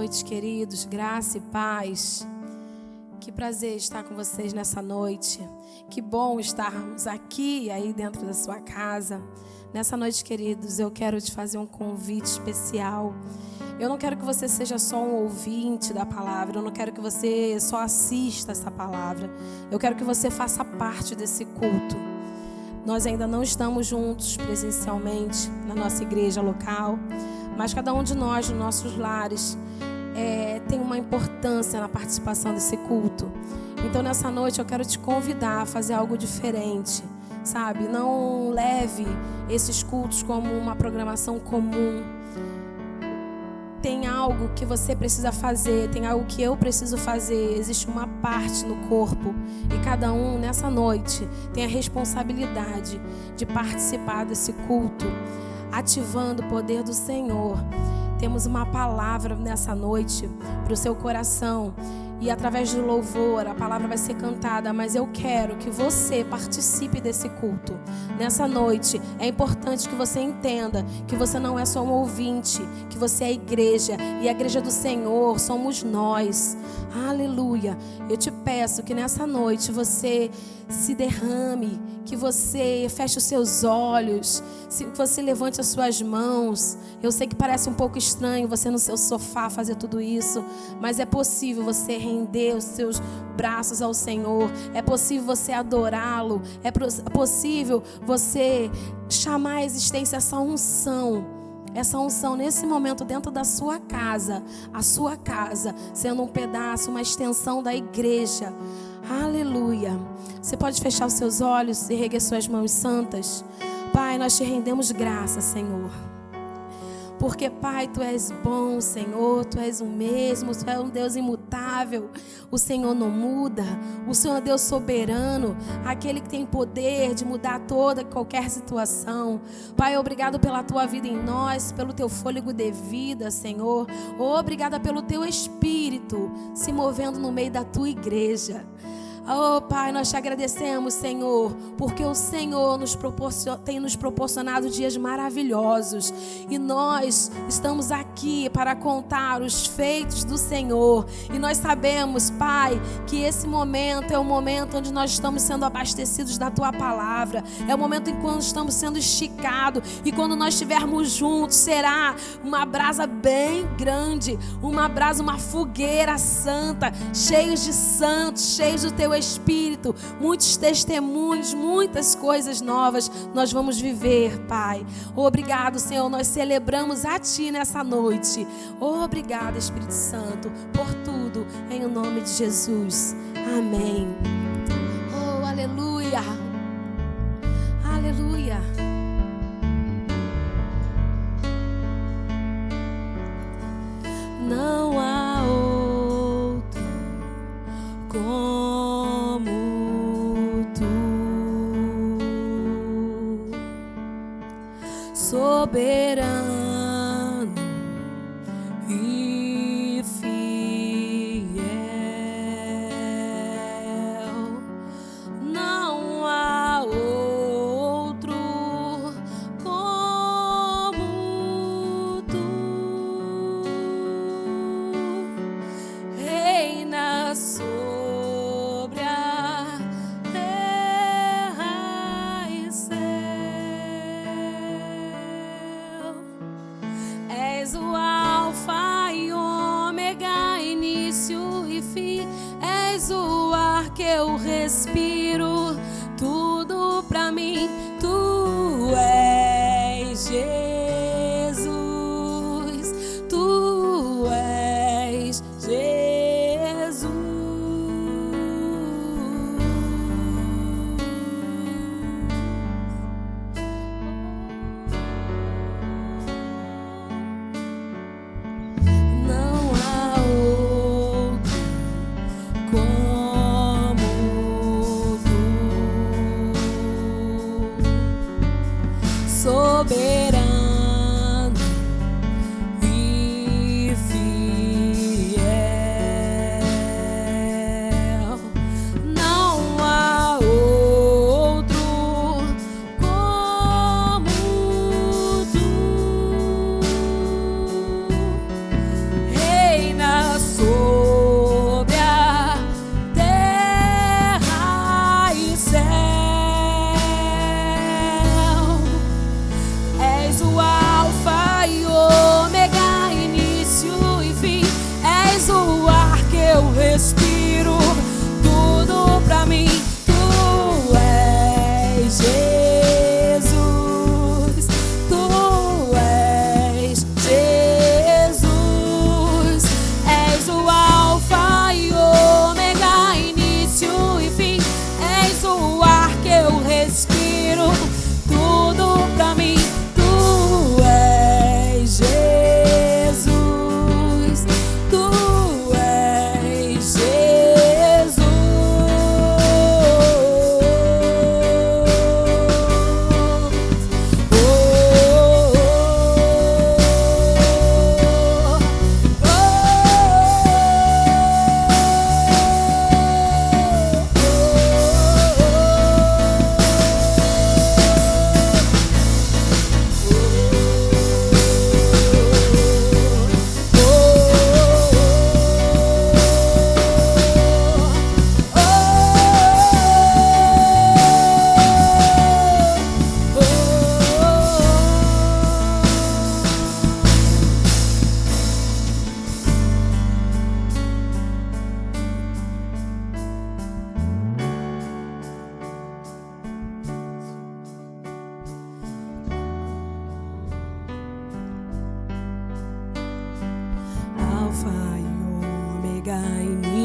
noite, queridos. Graça e paz. Que prazer estar com vocês nessa noite. Que bom estarmos aqui, aí dentro da sua casa. Nessa noite, queridos, eu quero te fazer um convite especial. Eu não quero que você seja só um ouvinte da palavra. Eu não quero que você só assista essa palavra. Eu quero que você faça parte desse culto. Nós ainda não estamos juntos presencialmente na nossa igreja local, mas cada um de nós, nos nossos lares, tem uma importância na participação desse culto. Então, nessa noite, eu quero te convidar a fazer algo diferente, sabe? Não leve esses cultos como uma programação comum. Tem algo que você precisa fazer, tem algo que eu preciso fazer. Existe uma parte no corpo e cada um, nessa noite, tem a responsabilidade de participar desse culto, ativando o poder do Senhor. Temos uma palavra nessa noite para o seu coração. E através do louvor, a palavra vai ser cantada. Mas eu quero que você participe desse culto. Nessa noite, é importante que você entenda que você não é só um ouvinte, que você é a igreja. E a igreja do Senhor somos nós. Aleluia. Eu te peço que nessa noite você se derrame, que você feche os seus olhos, que você levante as suas mãos. Eu sei que parece um pouco estranho você no seu sofá fazer tudo isso, mas é possível você render os seus braços ao Senhor. É possível você adorá-lo. É possível você chamar a existência essa unção nesse momento dentro da sua casa, a sua casa sendo um pedaço, uma extensão da igreja. Aleluia. Você pode fechar os seus olhos e erguer suas mãos santas. Pai, nós te rendemos graça, Senhor. Porque, Pai, Tu és bom, Senhor. Tu és o mesmo, Tu és um Deus imutável. O Senhor não muda. O Senhor é Deus soberano, aquele que tem poder de mudar toda e qualquer situação. Pai, obrigado pela Tua vida em nós, pelo Teu fôlego de vida, Senhor. Obrigada pelo Teu Espírito se movendo no meio da Tua igreja. Oh, Pai, nós te agradecemos, Senhor, porque o Senhor tem nos proporcionado dias maravilhosos. E nós estamos aqui para contar os feitos do Senhor. E nós sabemos, Pai, que esse momento é o momento onde nós estamos sendo abastecidos da Tua palavra. É o momento em que nós estamos sendo esticados. E quando nós estivermos juntos, será uma brasa bem grande. Uma brasa, uma fogueira santa, cheios de santos, cheios do Teu Espírito, muitos testemunhos, muitas coisas novas nós vamos viver, Pai. Obrigado, Senhor, nós celebramos a Ti nessa noite. Obrigado, Espírito Santo, por tudo, em nome de Jesus. Amém. Oh, aleluia. Aleluia. Não há outro como Tu, soberano e fiel. Não há outro como Tu, reina sobre a terra e céu. És o alfa e ômega, início e fim. És o ar que eu respiro, tudo pra mim. Tu és Jesus, Tu és Jesus. Não há outro como Tu.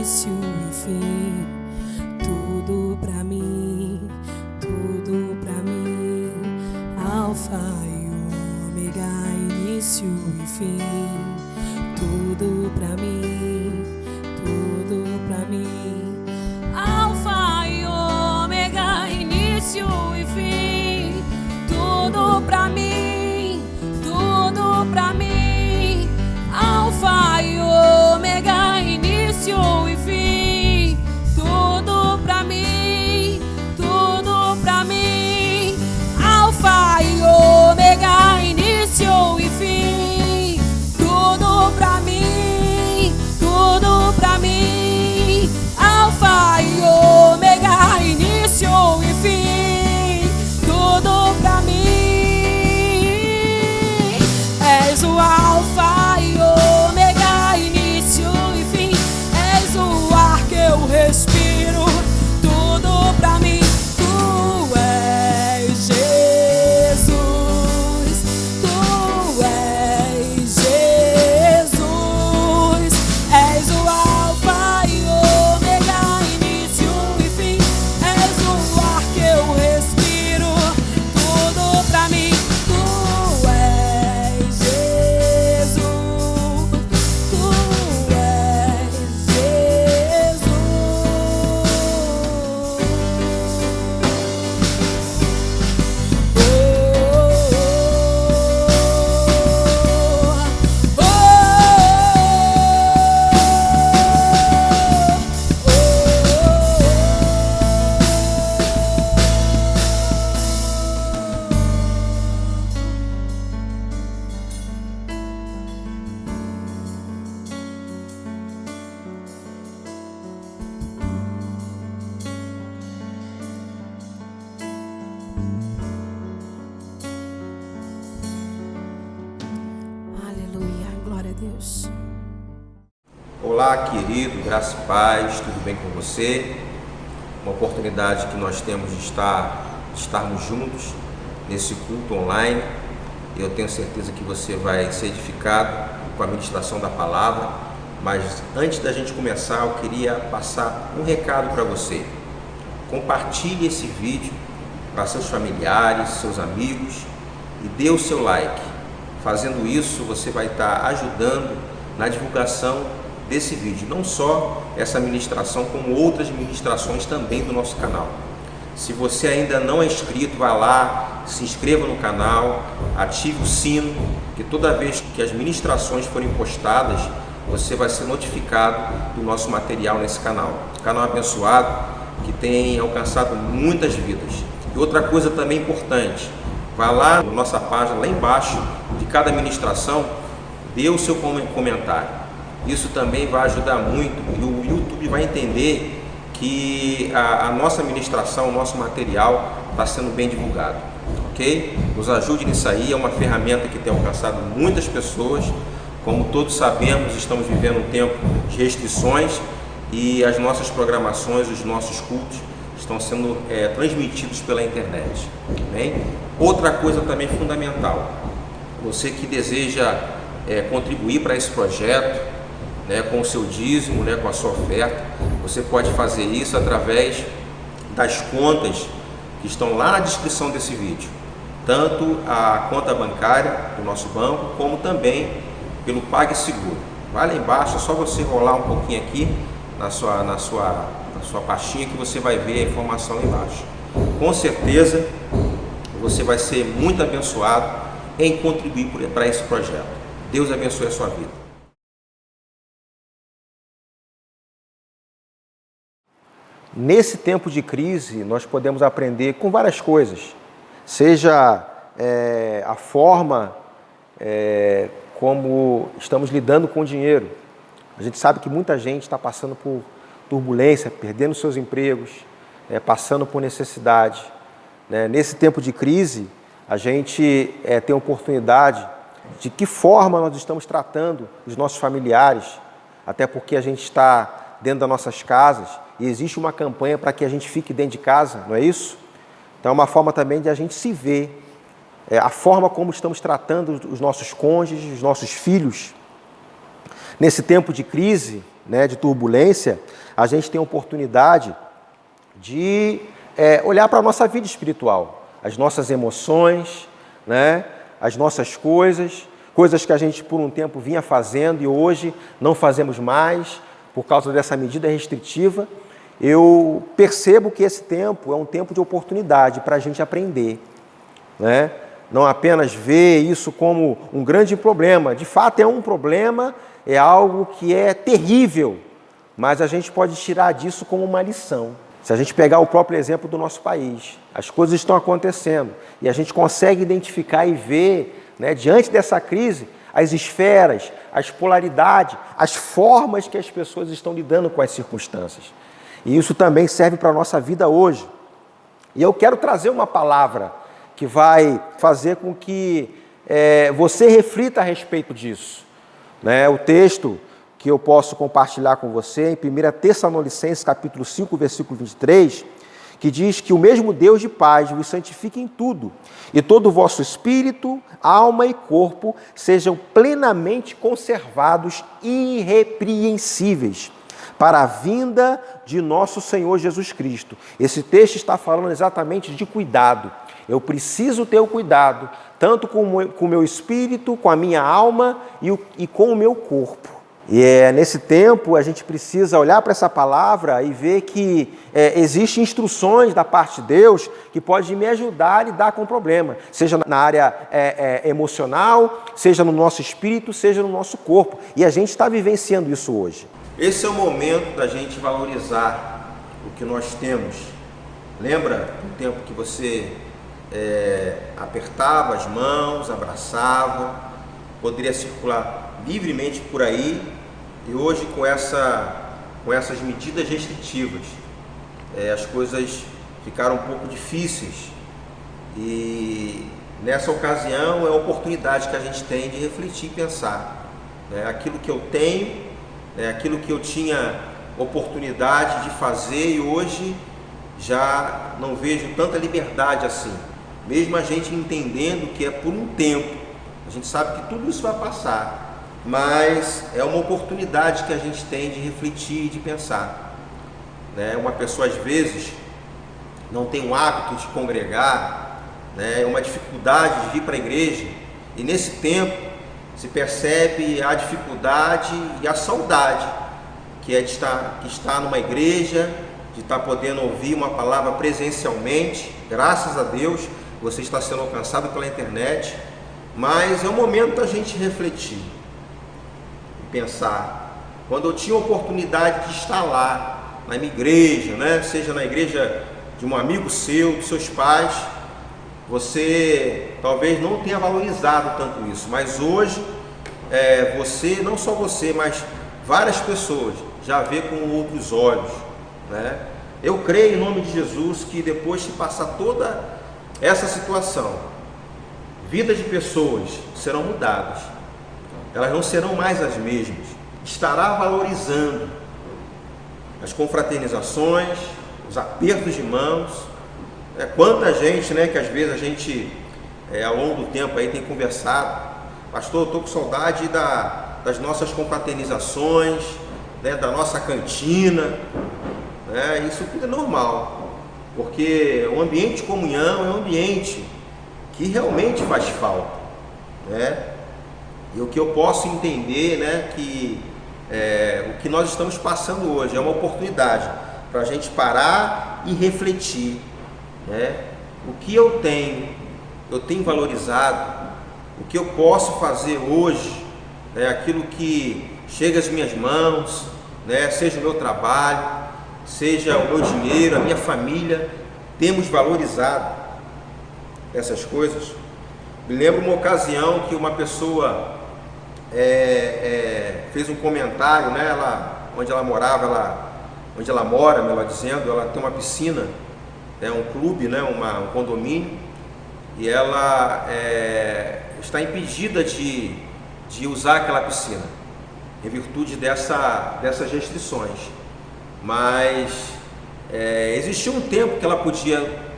início e fim. Tudo pra mim, tudo pra mim. Alfa e ômega, início e fim. Tudo pra mim, tudo pra mim. Alfa e ômega, início e fim. Tudo pra mim, tudo pra mim. Alfa e ômega, início e fim. Tudo pra mim, tudo pra mim. Alfa e ômega, início e fim. Tudo pra mim, tudo pra mim. Alfa e ômega, início e fim. Tudo pra mim. És o alfa e ômega, início e fim. És o ar que eu respiro. Tudo pra mim. Tu és Jesus. Tu és Jesus. És o alfa e ômega, início e fim. És o ar que eu respiro. Tudo pra mim. Tu és Jesus. Tu és Jesus. Aleluia, glória a Deus. Olá, querido, graça e paz, tudo bem com você? Uma oportunidade que nós temos de estarmos juntos nesse culto online. Eu tenho certeza que você vai ser edificado com a ministração da palavra, mas antes da gente começar, eu queria passar um recado para você. Compartilhe esse vídeo para seus familiares, seus amigos e dê o seu like. Fazendo isso, você vai estar ajudando na divulgação desse vídeo, não só essa ministração, como outras ministrações também do nosso canal. Se você ainda não é inscrito, vá lá, se inscreva no canal, ative o sino, que toda vez que as ministrações forem postadas, você vai ser notificado do nosso material nesse canal. Canal abençoado, que tem alcançado muitas vidas. E outra coisa também importante, vá lá na nossa página, lá embaixo de cada ministração, dê o seu comentário. Isso também vai ajudar muito e o YouTube vai entender que a nossa ministração, o nosso material está sendo bem divulgado, ok? Nos ajude nisso aí, é uma ferramenta que tem alcançado muitas pessoas. Como todos sabemos, estamos vivendo um tempo de restrições e as nossas programações, os nossos cultos estão sendo transmitidos pela internet, bem? Outra coisa também fundamental, você que deseja contribuir para esse projeto, com o seu dízimo, com a sua oferta, você pode fazer isso através das contas que estão lá na descrição desse vídeo, tanto a conta bancária do nosso banco, como também pelo PagSeguro. Vai lá embaixo, é só você rolar um pouquinho aqui na sua pastinha que você vai ver a informação lá embaixo. Com certeza você vai ser muito abençoado em contribuir para esse projeto. Deus abençoe a sua vida. Nesse tempo de crise, nós podemos aprender com várias coisas, seja a forma como estamos lidando com o dinheiro. A gente sabe que muita gente está passando por turbulência, perdendo seus empregos, passando por necessidade. Nesse tempo de crise, a gente tem a oportunidade de que forma nós estamos tratando os nossos familiares, até porque a gente está dentro das nossas casas e existe uma campanha para que a gente fique dentro de casa, não é isso? Então é uma forma também de a gente se ver, a forma como estamos tratando os nossos cônjuges, os nossos filhos. nesse tempo de crise, né, de turbulência, a gente tem a oportunidade de olhar para a nossa vida espiritual, as nossas emoções, né, as nossas coisas que a gente por um tempo vinha fazendo e hoje não fazemos mais por causa dessa medida restritiva. Eu percebo que esse tempo é um tempo de oportunidade para a gente aprender, né? Não apenas ver isso como um grande problema. De fato é um problema, é algo que é terrível, mas a gente pode tirar disso como uma lição. Se a gente pegar o próprio exemplo do nosso país, as coisas estão acontecendo e a gente consegue identificar e ver, né, diante dessa crise, as esferas, as polaridades, as formas que as pessoas estão lidando com as circunstâncias. E isso também serve para a nossa vida hoje. E eu quero trazer uma palavra que vai fazer com que você reflita a respeito disso, né? O texto que eu posso compartilhar com você em 1 Tessalonicenses, capítulo 5, versículo 23, que diz que o mesmo Deus de paz vos santifique em tudo, e todo o vosso espírito, alma e corpo sejam plenamente conservados irrepreensíveis para a vinda de nosso Senhor Jesus Cristo. Esse texto está falando exatamente de cuidado. Eu preciso ter o cuidado, tanto com o meu espírito, com a minha alma e com o meu corpo. E nesse tempo a gente precisa olhar para essa palavra e ver que existem instruções da parte de Deus que podem me ajudar a lidar com o problema, seja na área emocional, seja no nosso espírito, seja no nosso corpo. E a gente está vivenciando isso hoje. Esse é o momento da gente valorizar o que nós temos. Lembra do tempo que você apertava as mãos, abraçava, poderia circular livremente por aí, e hoje com essas medidas restritivas, as coisas ficaram um pouco difíceis, e nessa ocasião é a oportunidade que a gente tem de refletir e pensar, né? Aquilo que eu tenho, aquilo que eu tinha oportunidade de fazer e hoje já não vejo tanta liberdade assim, mesmo a gente entendendo que é por um tempo. A gente sabe que tudo isso vai passar, mas é uma oportunidade que a gente tem de refletir e de pensar, né? Uma pessoa às vezes não tem o hábito de congregar, né? Uma dificuldade de vir para a igreja, e nesse tempo se percebe a dificuldade e a saudade que está numa igreja, de estar podendo ouvir uma palavra presencialmente. Graças a Deus você está sendo alcançado pela internet, mas é o momento da gente refletir e pensar. Quando eu tinha a oportunidade de estar lá na minha igreja, né? Seja na igreja de um amigo seu, dos seus pais, você talvez não tenha valorizado tanto isso, mas hoje você, não só você, mas várias pessoas já vê com outros olhos, né? Eu creio em nome de Jesus que depois que passar toda essa situação, vidas de pessoas serão mudadas, elas não serão mais as mesmas, estará valorizando as confraternizações, os apertos de mãos. Quanta gente, né, que às vezes a gente ao longo do tempo aí tem conversado: pastor, eu estou com saudade das nossas confraternizações, né, da nossa cantina, né? Isso tudo é normal, porque o ambiente de comunhão é um ambiente que realmente faz falta, né? E o que eu posso entender, né, que o que nós estamos passando hoje é uma oportunidade para a gente parar e refletir, né? O que eu tenho valorizado, o que eu posso fazer hoje, né? Aquilo que chega às minhas mãos, né? Seja o meu trabalho, seja o meu dinheiro, a minha família, temos valorizado essas coisas. Me lembro uma ocasião que uma pessoa fez um comentário, né? Onde ela morava, onde ela mora, melhor dizendo, ela tem uma piscina, um clube, né? Um condomínio, e ela está impedida de usar aquela piscina em virtude dessas restrições. Mas existiu um tempo que ela podia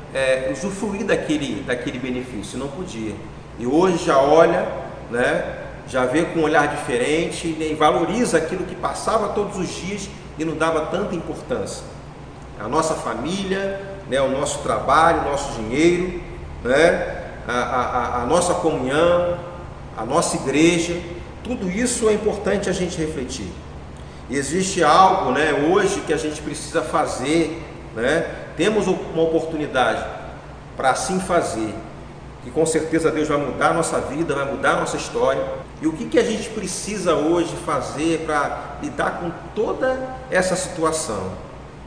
usufruir daquele benefício, não podia. E hoje já olha, né, já vê com um olhar diferente, né, e valoriza aquilo que passava todos os dias e não dava tanta importância. A nossa família, né, o nosso trabalho, o nosso dinheiro, né, a nossa comunhão, a nossa igreja, tudo isso é importante a gente refletir. E existe algo, né, hoje que a gente precisa fazer, né? Temos uma oportunidade para assim fazer, que com certeza Deus vai mudar a nossa vida, vai mudar a nossa história. E o que a gente precisa hoje fazer para lidar com toda essa situação,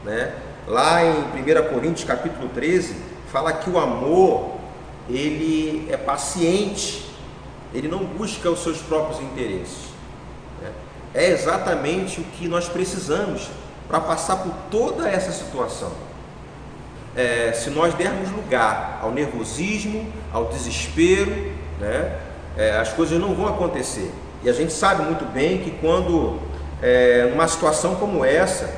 né? Lá em 1 Coríntios capítulo 13, fala que o amor, ele é paciente, ele não busca os seus próprios interesses, né? É exatamente o que nós precisamos para passar por toda essa situação. Se nós dermos lugar ao nervosismo, ao desespero, né, as coisas não vão acontecer. E a gente sabe muito bem que quando, numa situação como essa,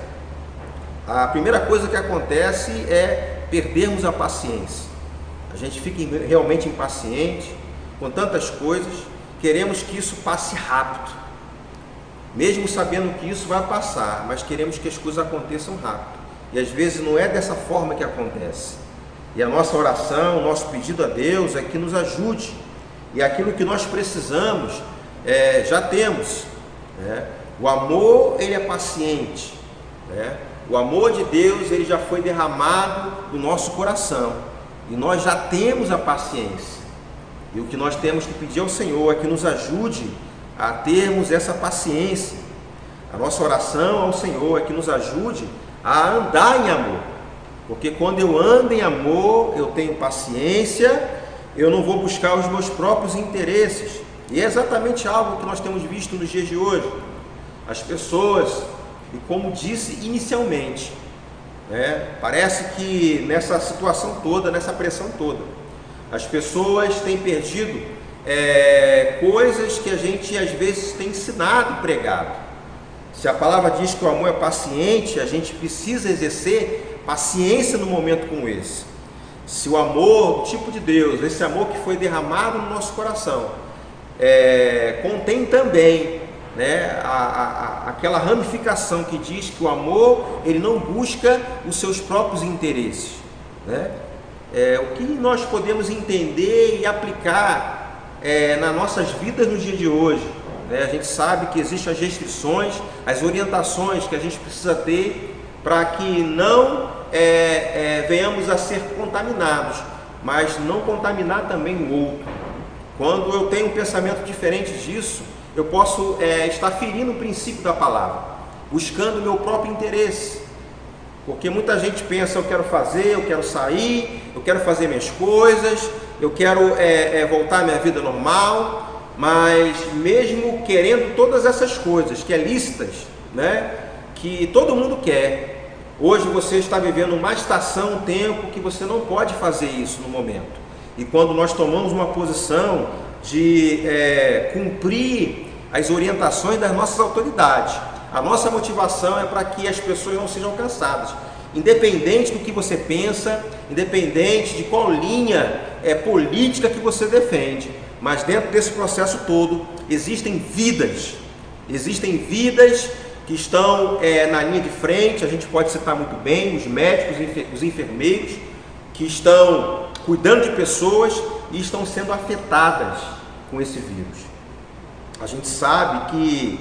a primeira coisa que acontece é perdermos a paciência. A gente fica realmente impaciente com tantas coisas, queremos que isso passe rápido, mesmo sabendo que isso vai passar, mas queremos que as coisas aconteçam rápido. E às vezes não é dessa forma que acontece. E a nossa oração, o nosso pedido a Deus é que nos ajude. E aquilo que nós precisamos, já temos, né? O amor, ele é paciente, né? O amor de Deus, ele já foi derramado no nosso coração. E nós já temos a paciência. E o que nós temos que pedir ao Senhor é que nos ajude a termos essa paciência. A nossa oração ao Senhor é que nos ajude a andar em amor, porque quando eu ando em amor, eu tenho paciência, eu não vou buscar os meus próprios interesses. E é exatamente algo que nós temos visto nos dias de hoje. As pessoas, e como disse inicialmente, né, parece que nessa situação toda, nessa pressão toda, as pessoas têm perdido coisas que a gente às vezes tem ensinado e pregado. Se a palavra diz que o amor é paciente, a gente precisa exercer paciência no momento como esse. Se o amor do tipo de Deus, esse amor que foi derramado no nosso coração, contém também, né, aquela ramificação que diz que o amor, ele não busca os seus próprios interesses, né? O que nós podemos entender e aplicar nas nossas vidas no dia de hoje? A gente sabe que existem as restrições, as orientações que a gente precisa ter para que não venhamos a ser contaminados, mas não contaminar também o outro. Quando eu tenho um pensamento diferente disso, eu posso estar ferindo o princípio da palavra, buscando o meu próprio interesse. Porque muita gente pensa, eu quero fazer, eu quero sair, eu quero fazer minhas coisas, eu quero voltar à minha vida normal. Mas mesmo querendo todas essas coisas que é lícitas, né, que todo mundo quer, hoje você está vivendo uma estação, um tempo que você não pode fazer isso no momento. E quando nós tomamos uma posição de cumprir as orientações das nossas autoridades, a nossa motivação é para que as pessoas não sejam cansadas, independente do que você pensa, independente de qual linha política que você defende. Mas dentro desse processo todo, existem vidas que estão na linha de frente. A gente pode citar muito bem os médicos, os enfermeiros, que estão cuidando de pessoas e estão sendo afetadas com esse vírus. A gente sabe que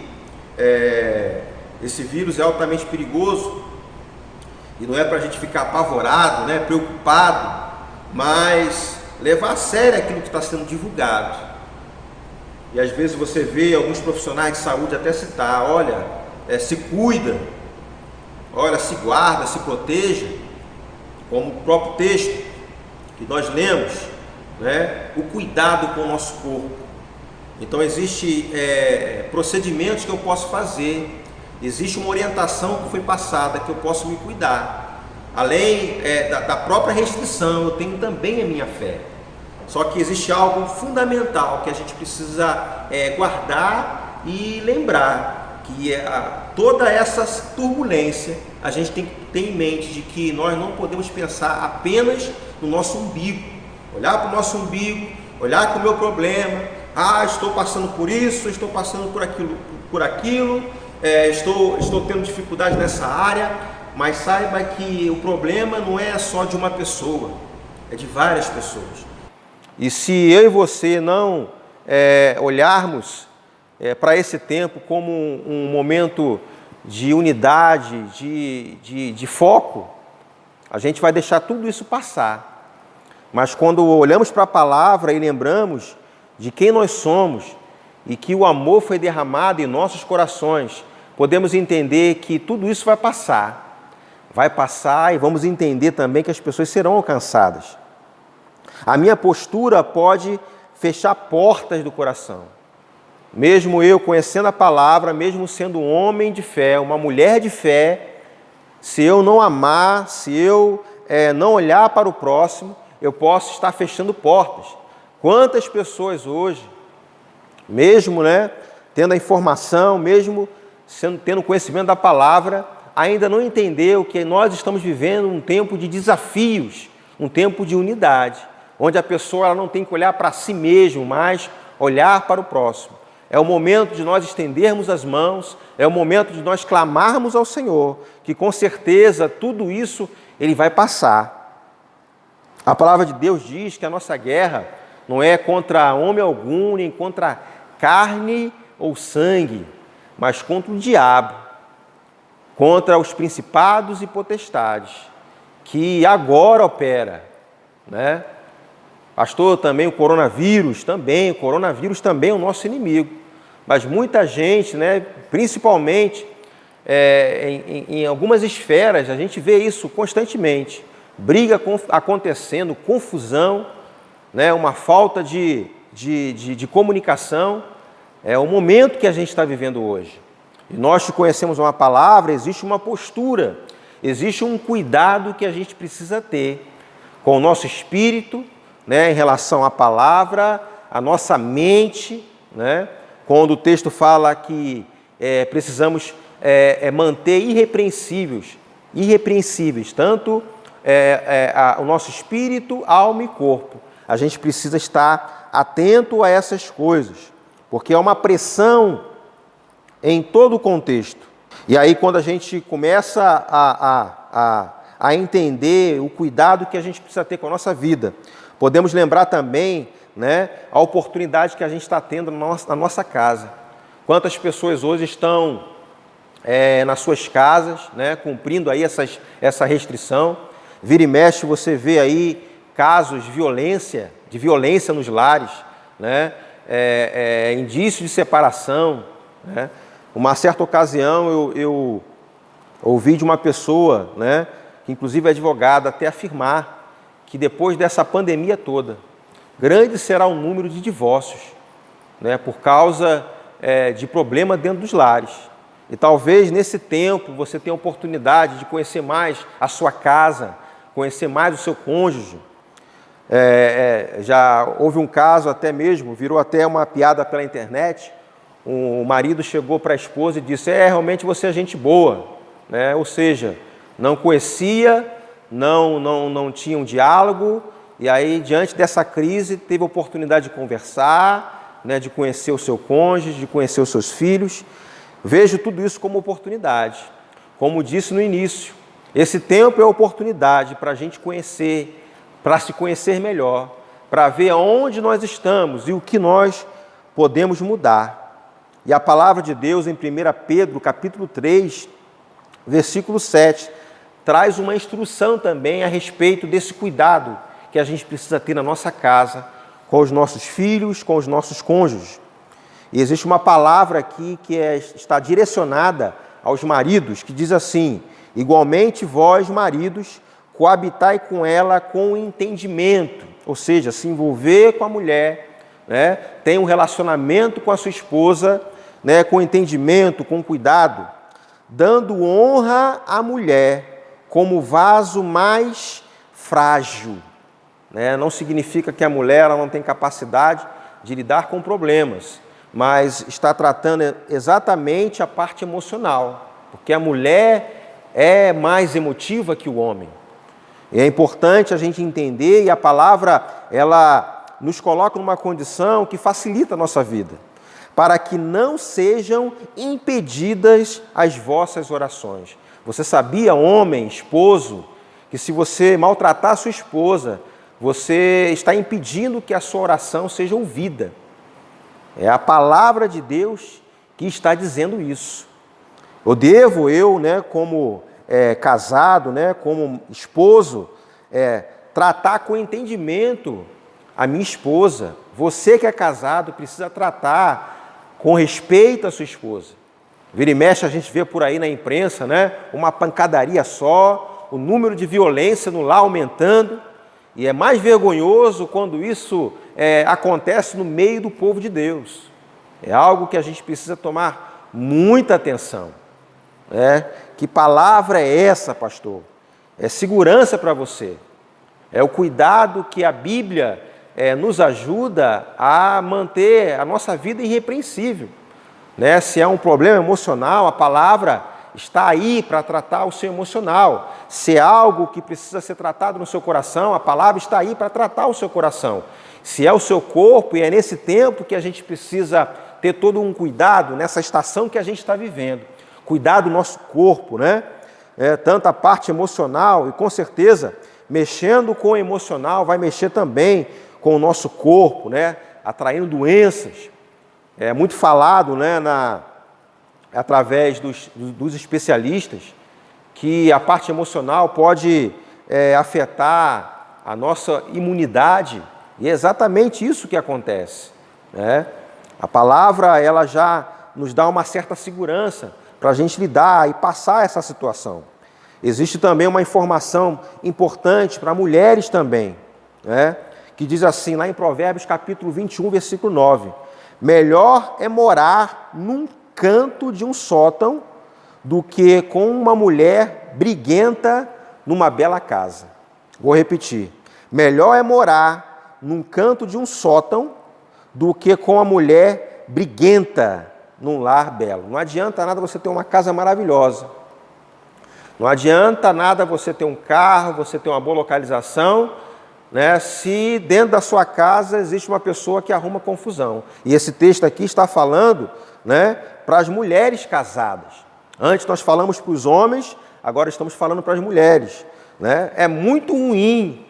esse vírus é altamente perigoso, e não é para a gente ficar apavorado, né, preocupado, mas levar a sério aquilo que está sendo divulgado. E às vezes você vê alguns profissionais de saúde até citar, olha, se cuida, olha, se guarda, se proteja, como o próprio texto que nós lemos, né, o cuidado com o nosso corpo. Então existe procedimentos que eu posso fazer, existe uma orientação que foi passada que eu posso me cuidar. Além da própria restrição, eu tenho também a minha fé. Só que existe algo fundamental que a gente precisa guardar e lembrar, que toda essa turbulência, a gente tem que ter em mente de que nós não podemos pensar apenas no nosso umbigo, olhar para o nosso umbigo, olhar para o meu problema, estou passando por isso, estou passando por aquilo, estou tendo dificuldade nessa área, mas saiba que o problema não é só de uma pessoa, é de várias pessoas. E se eu e você não olharmos para esse tempo como um momento de unidade, de foco, a gente vai deixar tudo isso passar. Mas quando olhamos para a palavra e lembramos de quem nós somos e que o amor foi derramado em nossos corações, podemos entender que tudo isso vai passar. Vai passar e vamos entender também que as pessoas serão alcançadas. A minha postura pode fechar portas do coração. Mesmo eu conhecendo a palavra, mesmo sendo um homem de fé, uma mulher de fé, se eu não amar, se eu não olhar para o próximo, eu posso estar fechando portas. Quantas pessoas hoje, mesmo tendo a informação, mesmo tendo conhecimento da palavra, ainda não entendeu que nós estamos vivendo um tempo de desafios, um tempo de unidade, onde a pessoa ela não tem que olhar para si mesmo, mas olhar para o próximo. É o momento de nós estendermos as mãos, é o momento de nós clamarmos ao Senhor, que com certeza tudo isso Ele vai passar. A palavra de Deus diz que a nossa guerra não é contra homem algum, nem contra carne ou sangue, mas contra o diabo, contra os principados e potestades, que agora opera, Pastor, também o coronavírus também é o nosso inimigo. Mas muita gente, principalmente em algumas esferas, a gente vê isso constantemente. Briga acontecendo, confusão, uma falta de comunicação. É o momento que a gente está vivendo hoje. E nós que conhecemos uma palavra, existe uma postura, existe um cuidado que a gente precisa ter com o nosso espírito, em relação à palavra, a nossa mente, quando o texto fala que precisamos manter irrepreensíveis, tanto o nosso espírito, alma e corpo. A gente precisa estar atento a essas coisas, porque é uma pressão em todo o contexto. E aí quando a gente começa a entender o cuidado que a gente precisa ter com a nossa vida, podemos lembrar também a oportunidade que a gente está tendo na nossa casa. Quantas pessoas hoje estão nas suas casas, cumprindo aí essa restrição. Vira e mexe, você vê aí casos de violência nos lares, indício de separação. Uma certa ocasião eu ouvi de uma pessoa, que inclusive é advogada, até afirmar que depois dessa pandemia toda, grande será o número de divórcios, por causa de problema dentro dos lares. E talvez nesse tempo você tenha a oportunidade de conhecer mais a sua casa, conhecer mais o seu cônjuge. Já houve um caso até mesmo, virou até uma piada pela internet, o marido chegou para a esposa e disse, realmente você é gente boa, ou seja, não conhecia, não tinha um diálogo, e aí, diante dessa crise, teve a oportunidade de conversar, de conhecer o seu cônjuge, de conhecer os seus filhos. Vejo tudo isso como oportunidade. Como disse no início, esse tempo é oportunidade para a gente conhecer, para se conhecer melhor, para ver aonde nós estamos e o que nós podemos mudar. E a palavra de Deus em 1 Pedro, capítulo 3, versículo 7, traz uma instrução também a respeito desse cuidado que a gente precisa ter na nossa casa, com os nossos filhos, com os nossos cônjuges. E existe uma palavra aqui que está direcionada aos maridos, que diz assim, igualmente vós, maridos, coabitai com ela com entendimento, ou seja, se envolver com a mulher, tem um relacionamento com a sua esposa, com entendimento, com cuidado, dando honra à mulher como vaso mais frágil. Não significa que a mulher ela não tem capacidade de lidar com problemas, mas está tratando exatamente a parte emocional, porque a mulher é mais emotiva que o homem. E é importante a gente entender, e a palavra ela nos coloca numa condição que facilita a nossa vida, para que não sejam impedidas as vossas orações. Você sabia, homem, esposo, que se você maltratar a sua esposa, você está impedindo que a sua oração seja ouvida. É a palavra de Deus que está dizendo isso. Eu, como casado, como esposo, tratar com entendimento a minha esposa. Você que é casado precisa tratar com respeito a sua esposa. Vira e mexe, a gente vê por aí na imprensa, uma pancadaria só, o número de violência no lar aumentando, e é mais vergonhoso quando isso acontece no meio do povo de Deus. É algo que a gente precisa tomar muita atenção. Que palavra é essa, pastor? É segurança para você. É o cuidado que a Bíblia nos ajuda a manter a nossa vida irrepreensível. Se é um problema emocional, a palavra está aí para tratar o seu emocional. Se é algo que precisa ser tratado no seu coração, a palavra está aí para tratar o seu coração. Se é o seu corpo, e é nesse tempo que a gente precisa ter todo um cuidado nessa estação que a gente está vivendo. Cuidar do nosso corpo, tanto a parte emocional, e com certeza, mexendo com o emocional, vai mexer também com o nosso corpo, atraindo doenças. É muito falado, através dos especialistas, que a parte emocional pode afetar a nossa imunidade, e é exatamente isso que acontece. A palavra, ela já nos dá uma certa segurança para a gente lidar e passar essa situação. Existe também uma informação importante para mulheres também, que diz assim, lá em Provérbios capítulo 21, versículo 9, melhor é morar num canto de um sótão do que com uma mulher briguenta numa bela casa. Vou repetir. Melhor é morar num canto de um sótão do que com uma mulher briguenta num lar belo. Não adianta nada você ter uma casa maravilhosa. Não adianta nada você ter um carro, você ter uma boa localização, se dentro da sua casa existe uma pessoa que arruma confusão. E esse texto aqui está falando, para as mulheres casadas. Antes nós falamos para os homens, agora estamos falando para as mulheres. É muito ruim,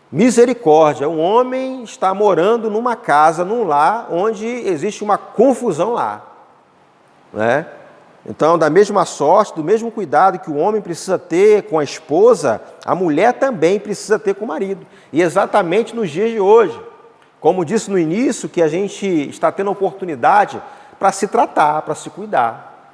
misericórdia, um homem está morando numa casa, num lar, onde existe uma confusão lá. Então, da mesma sorte, do mesmo cuidado que o homem precisa ter com a esposa, a mulher também precisa ter com o marido. E exatamente nos dias de hoje, como disse no início, que a gente está tendo a oportunidade para se tratar, para se cuidar.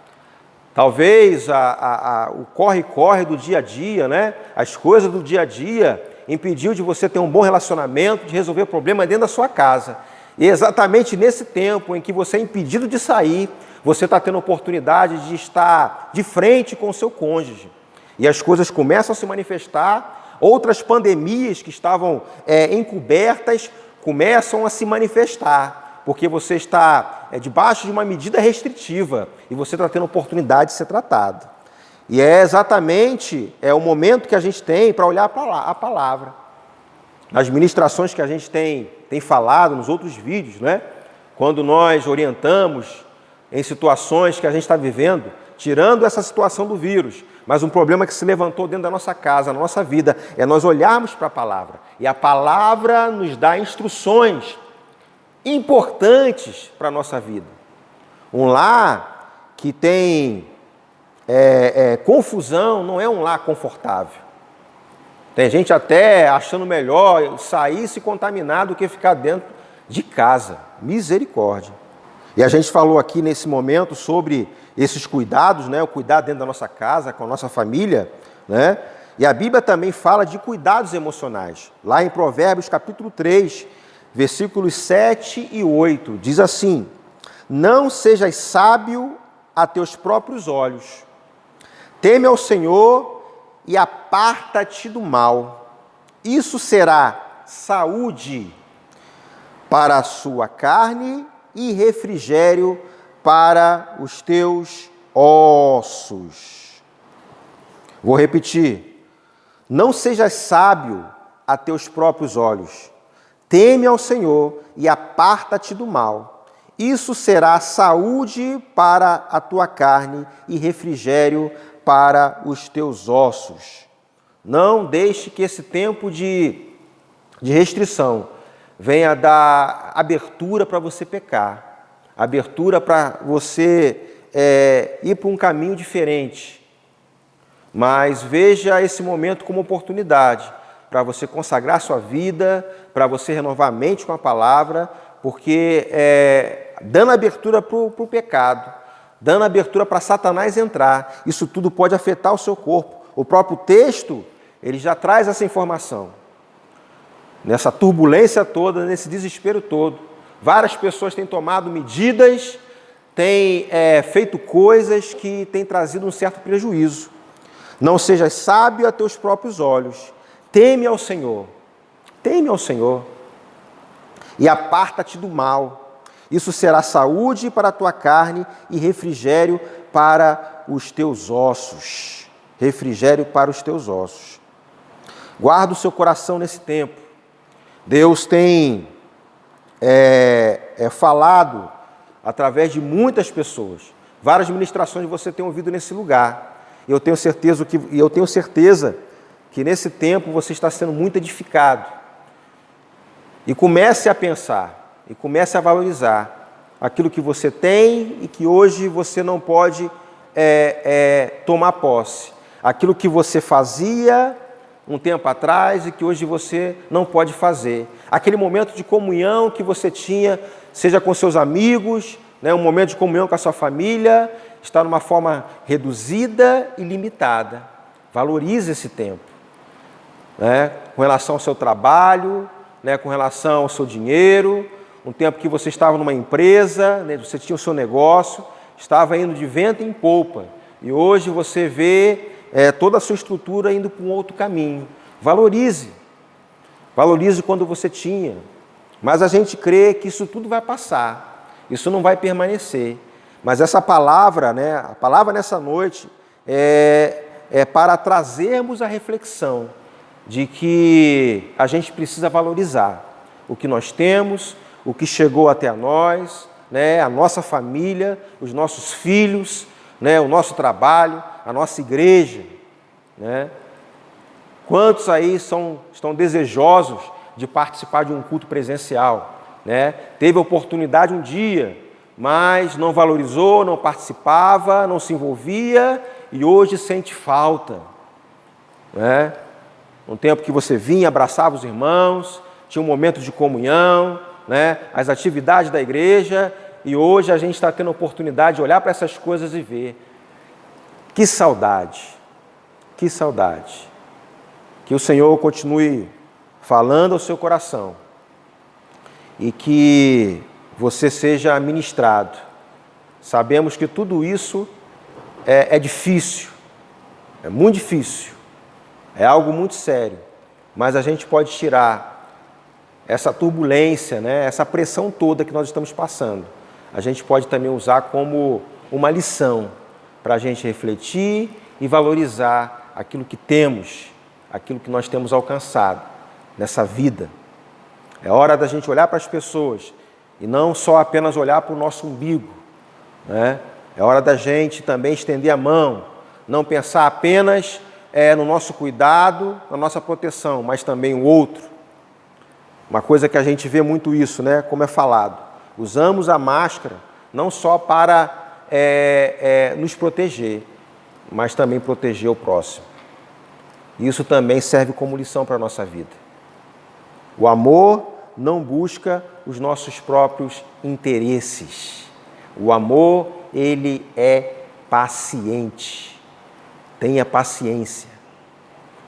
Talvez o corre-corre do dia a dia, as coisas do dia a dia, impediu de você ter um bom relacionamento, de resolver problema dentro da sua casa. E exatamente nesse tempo em que você é impedido de sair, você está tendo a oportunidade de estar de frente com o seu cônjuge. E as coisas começam a se manifestar, outras pandemias que estavam encobertas começam a se manifestar, porque você está debaixo de uma medida restritiva e você está tendo a oportunidade de ser tratado. E é exatamente o momento que a gente tem para olhar para a palavra. Nas ministrações que a gente tem falado nos outros vídeos, quando nós orientamos em situações que a gente está vivendo, tirando essa situação do vírus, mas um problema que se levantou dentro da nossa casa, na nossa vida, é nós olharmos para a palavra. E a palavra nos dá instruções importantes para a nossa vida. Um lar que tem confusão não é um lar confortável. Tem gente até achando melhor sair e se contaminar do que ficar dentro de casa. Misericórdia. E a gente falou aqui nesse momento sobre esses cuidados, o cuidado dentro da nossa casa, com a nossa família, E a Bíblia também fala de cuidados emocionais. Lá em Provérbios capítulo 3, versículos 7 e 8, diz assim: não sejas sábio a teus próprios olhos. Teme ao Senhor e aparta-te do mal. Isso será saúde para a sua carne e refrigério para os teus ossos. Vou repetir. Não sejas sábio a teus próprios olhos. Teme ao Senhor e aparta-te do mal. Isso será saúde para a tua carne e refrigério para os teus ossos. Não deixe que esse tempo de restrição venha dar abertura para você pecar, abertura para você ir para um caminho diferente. Mas veja esse momento como oportunidade para você consagrar sua vida, para você renovar a mente com a palavra, porque dando abertura para o pecado, dando abertura para Satanás entrar, isso tudo pode afetar o seu corpo. O próprio texto, ele já traz essa informação. Nessa turbulência toda, nesse desespero todo, várias pessoas têm tomado medidas, têm feito coisas que têm trazido um certo prejuízo. Não sejas sábio a teus próprios olhos. Teme ao Senhor. Teme ao Senhor. E aparta-te do mal. Isso será saúde para a tua carne e refrigério para os teus ossos. Refrigério para os teus ossos. Guarda o seu coração nesse tempo. Deus tem falado através de muitas pessoas. Várias ministrações você tem ouvido nesse lugar. E eu tenho certeza que nesse tempo você está sendo muito edificado. E comece a pensar, e comece a valorizar aquilo que você tem e que hoje você não pode tomar posse. Aquilo que você fazia um tempo atrás e que hoje você não pode fazer. Aquele momento de comunhão que você tinha, seja com seus amigos, um momento de comunhão com a sua família, está numa forma reduzida e limitada. Valorize esse tempo. Com relação ao seu trabalho, com relação ao seu dinheiro, um tempo que você estava numa empresa, você tinha o seu negócio, estava indo de vento em popa, e hoje você vê toda a sua estrutura indo para um outro caminho. Valorize quando você tinha, mas a gente crê que isso tudo vai passar, isso não vai permanecer. Mas essa palavra, a palavra nessa noite é para trazermos a reflexão de que a gente precisa valorizar o que nós temos, o que chegou até nós, a nossa família, os nossos filhos, o nosso trabalho, a nossa igreja. Quantos aí estão desejosos de participar de um culto presencial? Teve a oportunidade um dia, mas não valorizou, não participava, não se envolvia e hoje sente falta. Um tempo que você vinha, abraçava os irmãos, tinha um momento de comunhão, as atividades da igreja, e hoje a gente está tendo a oportunidade de olhar para essas coisas e ver. Que saudade, que saudade. Que o Senhor continue falando ao seu coração e que você seja ministrado. Sabemos que tudo isso é difícil, é muito difícil, é algo muito sério, mas a gente pode tirar essa turbulência, essa pressão toda que nós estamos passando. A gente pode também usar como uma lição para a gente refletir e valorizar aquilo que temos, aquilo que nós temos alcançado nessa vida. É hora da gente olhar para as pessoas e não só apenas olhar para o nosso umbigo. É hora da gente também estender a mão, não pensar apenas no nosso cuidado, na nossa proteção, mas também o outro. Uma coisa que a gente vê muito isso, como é falado. Usamos a máscara não só para nos proteger, mas também proteger o próximo. Isso também serve como lição para a nossa vida. O amor não busca os nossos próprios interesses. O amor, ele é paciente. Tenha paciência.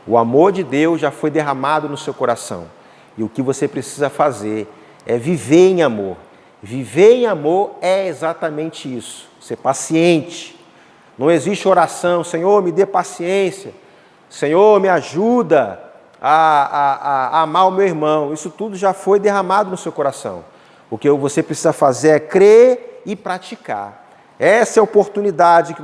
O amor de Deus já foi derramado no seu coração. E o que você precisa fazer é viver em amor. Viver em amor é exatamente isso. Ser paciente. Não existe oração, Senhor, me dê paciência. Senhor, me ajuda a amar o meu irmão. Isso tudo já foi derramado no seu coração. O que você precisa fazer é crer e praticar. Essa é a oportunidade que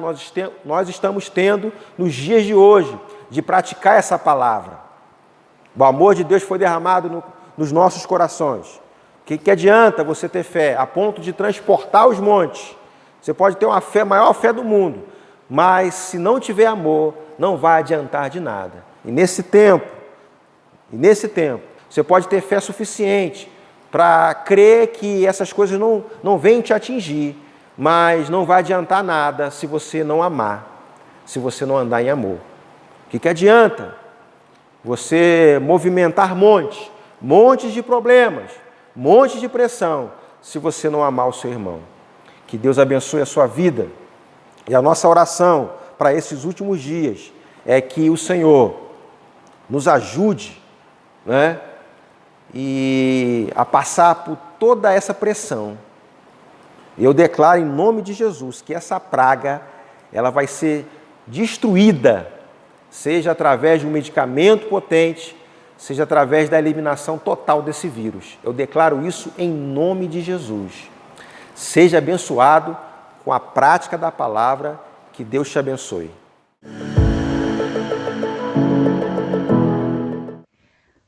nós estamos tendo nos dias de hoje, de praticar essa palavra. O amor de Deus foi derramado nos nossos corações. O que adianta você ter fé a ponto de transportar os montes? Você pode ter uma fé, maior fé do mundo, mas se não tiver amor, não vai adiantar de nada. E nesse tempo, você pode ter fé suficiente para crer que essas coisas não vêm te atingir, mas não vai adiantar nada se você não amar, se você não andar em amor. O que adianta você movimentar montes de problemas, montes de pressão, se você não amar o seu irmão? Que Deus abençoe a sua vida. E a nossa oração para esses últimos dias é que o Senhor nos ajude, né, e a passar por toda essa pressão. Eu declaro em nome de Jesus que essa praga ela vai ser destruída, seja através de um medicamento potente, seja através da eliminação total desse vírus. Eu declaro isso em nome de Jesus. Seja abençoado com a prática da palavra, que Deus te abençoe.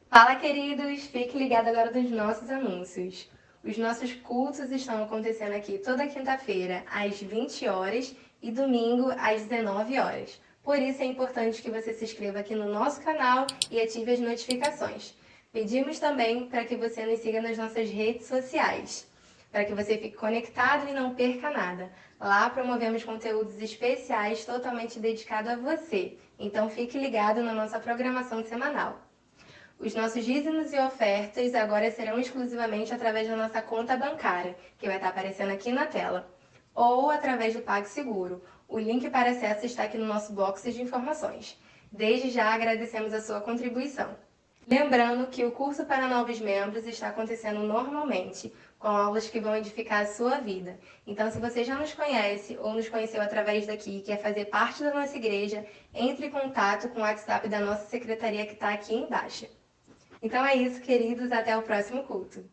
Fala, queridos! Fique ligado agora nos nossos anúncios. Os nossos cultos estão acontecendo aqui toda quinta-feira, às 20 horas e domingo, às 19 horas. Por isso é importante que você se inscreva aqui no nosso canal e ative as notificações. Pedimos também para que você nos siga nas nossas redes sociais, para que você fique conectado e não perca nada. Lá promovemos conteúdos especiais totalmente dedicados a você. Então fique ligado na nossa programação semanal. Os nossos dízimos e ofertas agora serão exclusivamente através da nossa conta bancária, que vai estar aparecendo aqui na tela, ou através do PagSeguro. O link para acesso está aqui no nosso box de informações. Desde já agradecemos a sua contribuição. Lembrando que o curso para novos membros está acontecendo normalmente, com aulas que vão edificar a sua vida. Então, se você já nos conhece ou nos conheceu através daqui e quer fazer parte da nossa igreja, entre em contato com o WhatsApp da nossa secretaria que está aqui embaixo. Então é isso, queridos. Até o próximo culto.